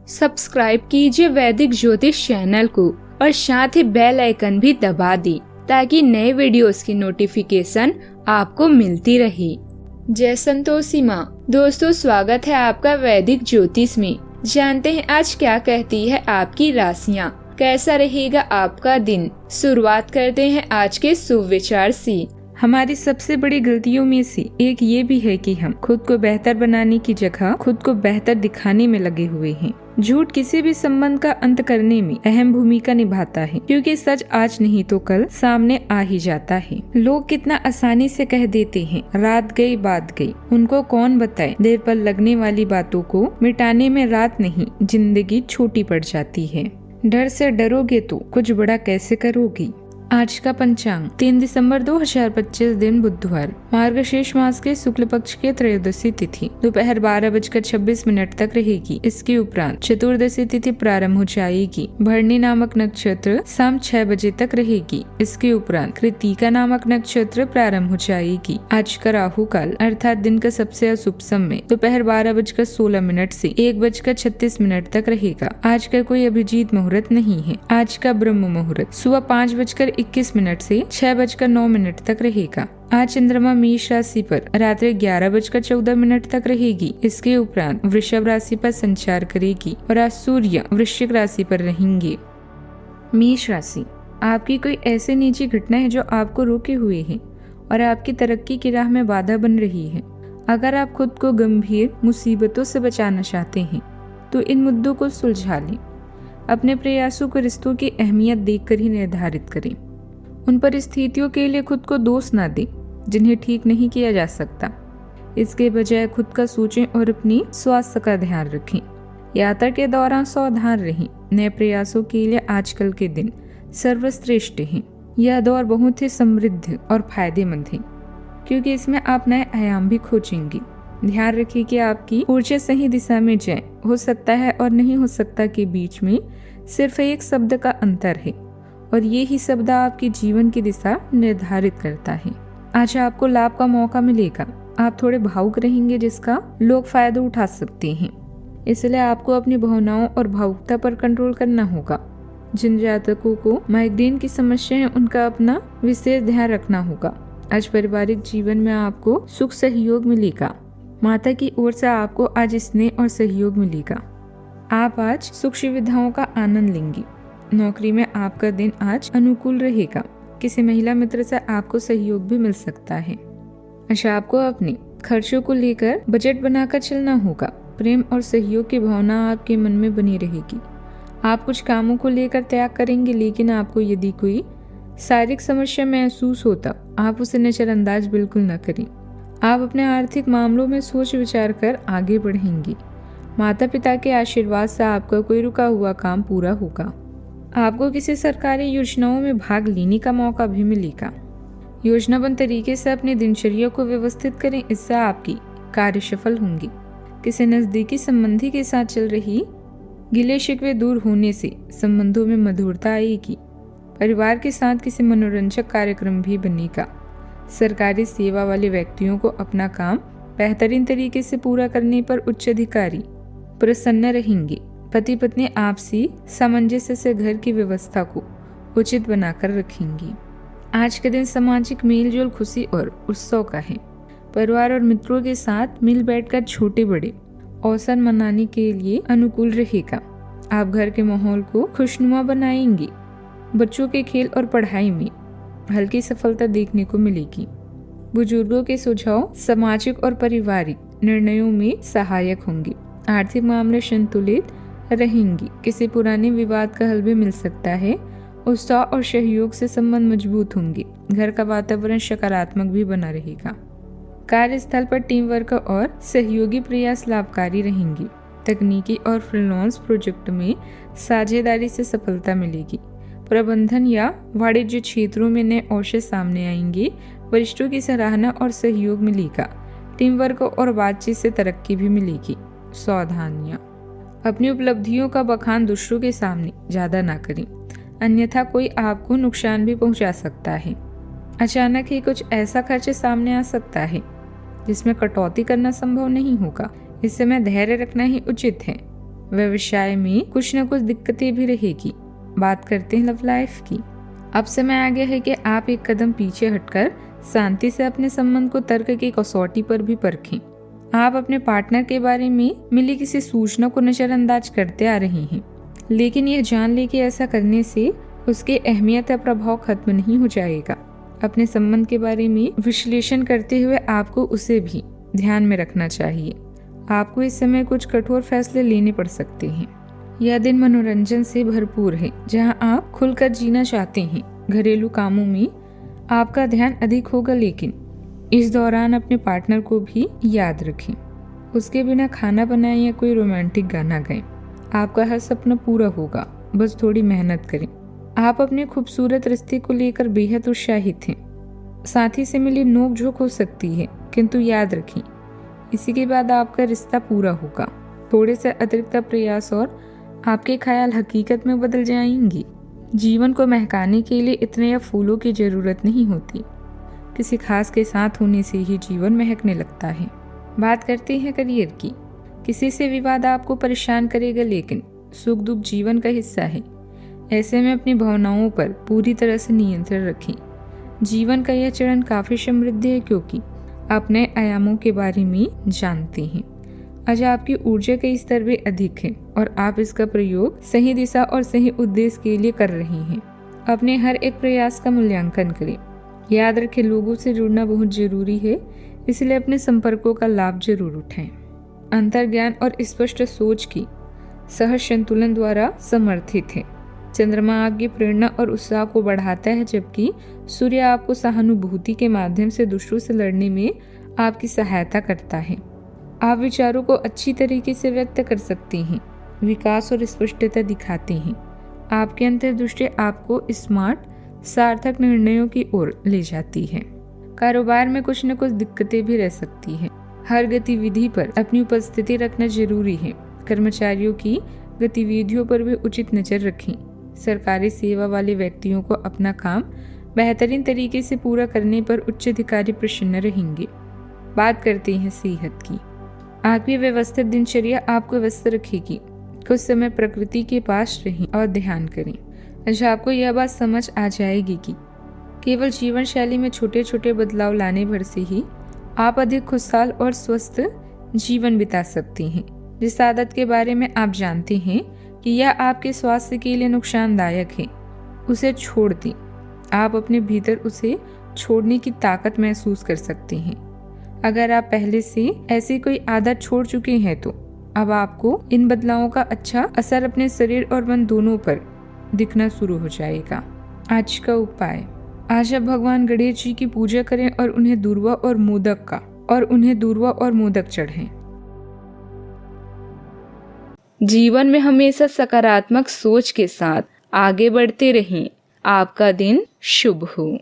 Subscribe कीजिए वैदिक ज्योतिष चैनल को और साथ ही बेल आइकन भी दबा दी ताकि नए वीडियोस की नोटिफिकेशन आपको मिलती रहे। जय संतोषी माँ। दोस्तों, स्वागत है आपका वैदिक ज्योतिष में। जानते हैं आज क्या कहती है आपकी राशियाँ, कैसा रहेगा आपका दिन। शुरुआत करते हैं आज के शुभ विचार से। हमारी सबसे बड़ी गलतियों में से एक ये भी है कि हम खुद को बेहतर बनाने की जगह खुद को बेहतर दिखाने में लगे हुए हैं। झूठ किसी भी संबंध का अंत करने में अहम भूमिका निभाता है, क्योंकि सच आज नहीं तो कल सामने आ ही जाता है। लोग कितना आसानी से कह देते हैं, रात गई बात गई। उनको कौन बताए, देर पर लगने वाली बातों को मिटाने में रात नहीं जिंदगी छोटी पड़ जाती है। डर से डरोगे तो कुछ बड़ा कैसे करोगी। आज का पंचांग 3 दिसंबर 2025 दिन बुधवार, मार्गशीर्ष मास के शुक्ल पक्ष के त्रयोदशी तिथि दोपहर 12:26 तक रहेगी। इसके उपरांत चतुर्दशी तिथि प्रारंभ हो जाएगी। भरणी नामक नक्षत्र शाम 6 बजे तक रहेगी। इसके उपरांत कृतिका नामक नक्षत्र प्रारंभ हो जाएगी। आज का राहु काल अर्थात दिन का सबसे अशुभ समय दोपहर 12:16 से 1:36 तक रहेगा। आज का कोई अभिजीत मुहूर्त नहीं है। आज का ब्रह्म मुहूर्त सुबह 5:21 से 6:09 तक रहेगा। आज चंद्रमा मेष राशि पर रात्रि 11:14 तक रहेगी। इसके उपरांत वृषभ राशि पर संचार करेगी और आज सूर्य वृश्चिक राशि पर रहेंगे। मेष राशि, आपकी कोई ऐसी निजी घटना है जो आपको रोके हुए है और आपकी तरक्की की राह में बाधा बन रही है। अगर आप खुद को गंभीर मुसीबतों से बचाना चाहते हैं तो इन मुद्दों को सुलझा लें। अपने प्रयासों को रिश्तों की अहमियत देखकर ही निर्धारित करें। उन परिस्थितियों के लिए खुद को दोष न दें जिन्हें ठीक नहीं किया जा सकता। इसके बजाय खुद का सोचें और अपनी स्वास्थ्य का ध्यान रखें। यात्रा के दौरान सावधान रहें। नए प्रयासों के लिए आजकल के दिन सर्वश्रेष्ठ हैं। यह दौर बहुत ही समृद्ध और फायदेमंद है, क्योंकि इसमें आप नए आयाम भी खोजेंगे। ध्यान रखिए कि आपकी ऊर्जा सही दिशा में जाए। हो सकता है और नहीं हो सकता के बीच में सिर्फ एक शब्द का अंतर है और ये ही शब्द आपके जीवन की दिशा निर्धारित करता है। आज आपको लाभ का मौका मिलेगा। आप थोड़े भावुक रहेंगे जिसका लोग फायदा उठा सकते हैं, इसलिए आपको अपनी भावनाओं और भावुकता पर कंट्रोल करना होगा। जिन जातकों को माइग्रेन की समस्या है उनका अपना विशेष ध्यान रखना होगा। आज पारिवारिक जीवन में आपको सुख सहयोग मिलेगा। माता की ओर से आपको आज स्नेह और सहयोग मिलेगा। आप आज सुख सुविधाओं का आनंद लेंगी। नौकरी में आपका दिन आज अनुकूल रहेगा। किसी महिला मित्र से आपको सहयोग भी मिल सकता है। अच्छा, आपको अपने खर्चों को लेकर बजट बनाकर चलना होगा। प्रेम और सहयोग की भावना आपके मन में बनी रहेगी। आप कुछ कामों को लेकर त्याग करेंगे, लेकिन आपको यदि कोई शारीरिक समस्या महसूस होता आप उसे नजरअंदाज बिल्कुल न करें। आप अपने आर्थिक मामलों में सोच विचार कर आगे बढ़ेंगी। माता पिता के आशीर्वाद से आपका कोई रुका हुआ काम पूरा होगा। आपको किसी सरकारी योजनाओं में भाग लेने का मौका भी मिलेगा। योजनाबद्ध तरीके से अपनी दिनचर्या को व्यवस्थित करें, इससे आपकी कार्य सफल होंगी। किसी नजदीकी संबंधी के साथ चल रही गिले शिकवे दूर होने से संबंधों में मधुरता आएगी। परिवार के साथ किसी मनोरंजक कार्यक्रम भी बनेगा। सरकारी सेवा वाले व्यक्तियों को अपना काम बेहतरीन तरीके से पूरा करने पर उच्च अधिकारी प्रसन्न रहेंगे। पति पत्नी आपसी सामंजस्य से घर की व्यवस्था को उचित बनाकर रखेंगी। आज के दिन सामाजिक मेलजोल, खुशी और उत्सव का है। परिवार और मित्रों के साथ मिल बैठकर छोटे बड़े अवसर मनाने के लिए अनुकूल रहेगा। आप घर के माहौल को खुशनुमा बनाएंगे। बच्चों के खेल और पढ़ाई में हल्की सफलता देखने को मिलेगी। बुजुर्गों के सुझाव सामाजिक और पारिवारिक निर्णयों में सहायक होंगे। आर्थिक मामले संतुलित रहेंगी। किसी पुराने विवाद का हल भी मिल सकता है। उत्साह और सहयोग से संबंध मजबूत होंगे। घर का वातावरण सकारात्मक भी बना रहेगा। कार्यस्थल पर टीम वर्क और सहयोगी प्रयास लाभकारी रहेंगे। तकनीकी और फ्रीलांस प्रोजेक्ट में साझेदारी से सफलता मिलेगी। प्रबंधन या वाणिज्य क्षेत्रों में नए अवसर सामने आएंगे। वरिष्ठों की सराहना और सहयोग मिलेगा। टीम वर्क और बातचीत से तरक्की भी मिलेगी। सावधानियां, अपनी उपलब्धियों का बखान दूसरों के सामने ज्यादा ना करें, अन्यथा कोई आपको नुकसान भी पहुंचा सकता है। अचानक ही कुछ ऐसा खर्च सामने आ सकता है जिसमें कटौती करना संभव नहीं होगा। इस समय धैर्य रखना ही उचित है। व्यवसाय में कुछ न कुछ दिक्कतें भी रहेगी। बात करते हैं लव लाइफ की। अब समय आ गया है कि आप एक कदम पीछे हटकर शांति से अपने संबंध को तर्क की कसौटी पर भी परखें। आप अपने पार्टनर के बारे में मिली किसी सूचना को नजरअंदाज करते आ रहे हैं, लेकिन यह जान ले कि ऐसा करने से उसकी अहमियत या प्रभाव खत्म नहीं हो जाएगा। अपने संबंध के बारे में विश्लेषण करते हुए आपको उसे भी ध्यान में रखना चाहिए। आपको इस समय कुछ कठोर फैसले लेने पड़ सकते हैं। यह दिन मनोरंजन से भरपूर है, जहां आप खुलकर जीना चाहते हैं। घरेलू कामों में आपका ध्यान अधिक होगा, लेकिन इस दौरान अपने पार्टनर को भी याद रखें। उसके बिना खाना बनाएं या कोई रोमांटिक गाना गाएं। आपका हर सपना पूरा होगा, बस थोड़ी मेहनत करें। आप अपने खूबसूरत रिश्ते को लेकर बेहद उत्साहित हैं। साथी से मिली नोक-झोंक हो सकती है, किंतु याद रखें, इसी के बाद आपका रिश्ता पूरा होगा। थोड़े से अतिरिक्त प्रयास और आपके ख्याल हकीकत में बदल जाएंगी। जीवन को महकाने के लिए इतने या फूलों की जरूरत नहीं होती। किसी खास के साथ होने से ही जीवन महकने लगता है। बात करते हैं करियर की। किसी से विवाद आपको परेशान करेगा, लेकिन सुख दुख जीवन का हिस्सा है। ऐसे में अपनी भावनाओं पर पूरी तरह से नियंत्रण रखें। जीवन का यह चरण काफी समृद्ध है, क्योंकि आप नए आयामों के बारे में जानते हैं। आज आपकी ऊर्जा का स्तर भी अधिक है और आप इसका प्रयोग सही दिशा और सही उद्देश्य के लिए कर रहे हैं। अपने हर एक प्रयास का मूल्यांकन करें। याद रखें, लोगों से जुड़ना बहुत जरूरी है, इसलिए अपने संपर्कों का लाभ जरूर उठाएं। अंतर्ज्ञान और स्पष्ट सोच की सहज संतुलन द्वारा समर्थित है। चंद्रमा आपकी प्रेरणा और उत्साह को बढ़ाता है, जबकि सूर्य आपको सहानुभूति के माध्यम से दूसरों से लड़ने में आपकी सहायता करता है। आप विचारों को अच्छी तरीके से व्यक्त कर सकते हैं, विकास और स्पष्टता दिखाते हैं। आपकी अंतर्दृष्टि आपको स्मार्ट सार्थक निर्णयों की ओर ले जाती है। कारोबार में कुछ न कुछ दिक्कतें भी रह सकती है। हर गतिविधि पर अपनी उपस्थिति रखना जरूरी है। कर्मचारियों की गतिविधियों पर भी उचित नजर रखें। सरकारी सेवा वाले व्यक्तियों को अपना काम बेहतरीन तरीके से पूरा करने पर उच्च अधिकारी प्रसन्न रहेंगे। बात करते हैं सेहत की। आपकी व्यवस्थित दिनचर्या आपको व्यस्त रखेगी। कुछ समय प्रकृति के पास रहें और ध्यान करें। अच्छा, आपको यह बात समझ आ जाएगी कि केवल जीवन शैली में छोटे छोटे बदलाव लाने भर से ही आप अधिक खुशहाल और स्वस्थ जीवन बिता सकते हैं। जिस आदत के बारे में आप जानते हैं कि यह आपके स्वास्थ्य के लिए नुकसानदायक है, उसे छोड़ दें। आप अपने भीतर उसे छोड़ने की ताकत महसूस कर सकते हैं। अगर आप पहले से ऐसी कोई आदत छोड़ चुके हैं, तो अब आपको इन बदलावों का अच्छा असर अपने शरीर और मन दोनों पर दिखना शुरू हो जाएगा। आज का उपाय। आज आप भगवान गणेश जी की पूजा करें और उन्हें दूर्वा और मोदक चढ़ाएं। जीवन में हमेशा सकारात्मक सोच के साथ आगे बढ़ते रहें। आपका दिन शुभ हो।